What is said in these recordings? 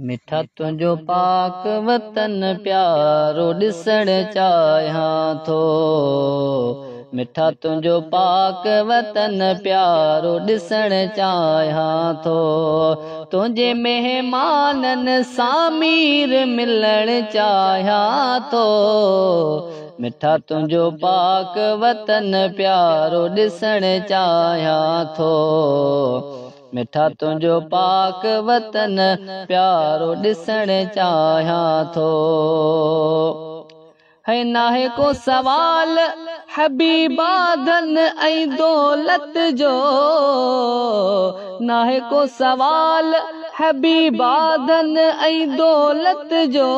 मिठा तुंहिंजो पाक वतन प्यारो ॾिसण चाहियां थो। मिठा तुंहिंजो पाक वतन प्यारो ॾिसण चाहियां थो। तुंहिंजे महिमाननि सां मीर मिलण चाहियां थो। मिठा तुंहिंजो पाक वतन प्यारो ॾिसण चाहियां थो। मिठा तुंहिंजो पाक वतन प्यारो ॾिसण चाहियां थो। है नाहे को सवाल हबीबा धन ऐं दौलत जो, नाहे को सवाल हबीबा धन ऐं दौलत जो।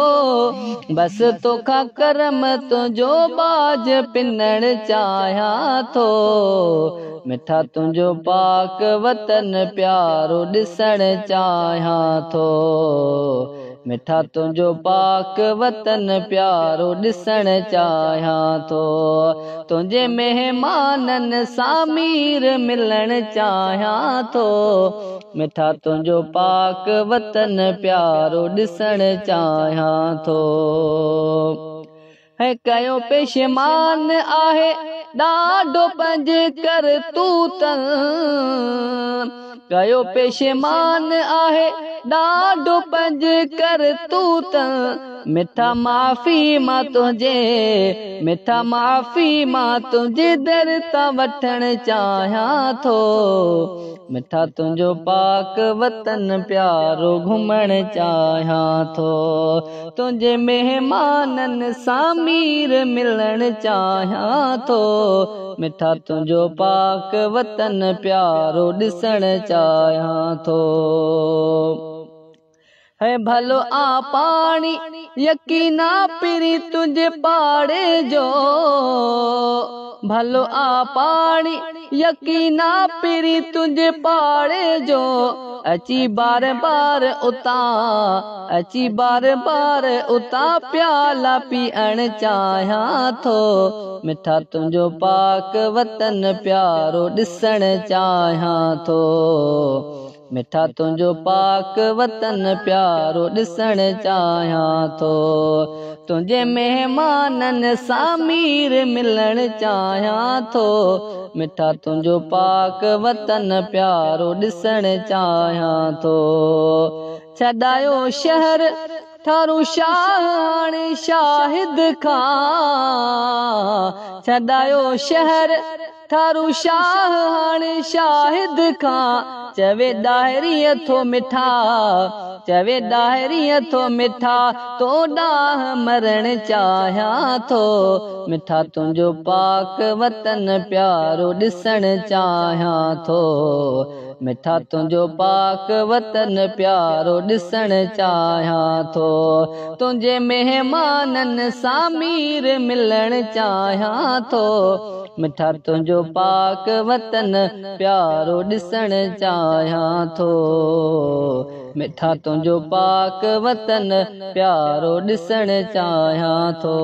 बस तोखां करम तुंहिंजो बाज पिनण चाहियां थो। मिठा तुंहिंजो पाक वतन प्यारो ॾिसण चाहियां थो। मिठा तुंहिंजो पाक वतन प्यारो ॾिसण चाहियां थो। तुंहिंजे महिमाननि सां मीर मिलण चाहियां थो। मिठा तुंहिंजो पाक वतन प्यारो ॾिसण चाहियां थो। है कयो पेशमान आहे ॾाढो पंहिंजे करतूतन, कयो पेशमान आहे ॾाढो पंहिंजे करतूतन। मिठा माफ़ी मां तुंहिंजे, मिठा माफ़ी मां तुंहिंजे दर तां वठण चाहियां थो। मिठा तुंहिंजो पाक वतन प्यारो घुमण चाहियां थो। तुंहिंजे महिमाननि सां मीर मिलण चाहियां थो। मिठा तुंहिंजो पाक वतन प्यारो ॾिसण चाहियां थो। है भलो आ पाणी यकीना पिरी तुंहिंजे पाड़े जो, भलो आ पाणी यकीना पिरी तुंहिंजे पाड़े जो। अची बार बार उतां, अची बार बार उतां प्याला पीअण चाहियां थो। मिठा तुंहिंजो पाक वतन प्यारो ॾिसण चाहियां थो। मिठा तुंहिंजो पाक वतन प्यारो ॾिसण चाहियां थो। तुंहिंजे महिमाननि सां मीर मिलण चाहियां थो। मिठा तुंहिंजो पाक वतन प्यारो ॾिसण चाहियां थो। छॾायो शहर ठारू शाह हाणे शाहिद खां, छॾायो शहर ठारू शाह हाणे शाहिद खां। चवे ॾाहिरीअ थो मिठा, चवे ॾाहिरीअ थो मिठा तो ॾांहुं मरण चाहियां थो। मिठा तुंहिंजो पाक वतन प्यारो ॾिसण चाहियां थो। मिठा तुंहिंजो पाक वतन प्यारो ॾिसण चाहियां थो। तुंहिंजे महिमाननि सां मीर मिलण चाहियां थो। मिठा तुंहिंजो पाक वतन प्यारो ॾिसण चाहियां थो। मिठा तुंहिंजो पाक वतन प्यारो ॾिसण चाहियां थो।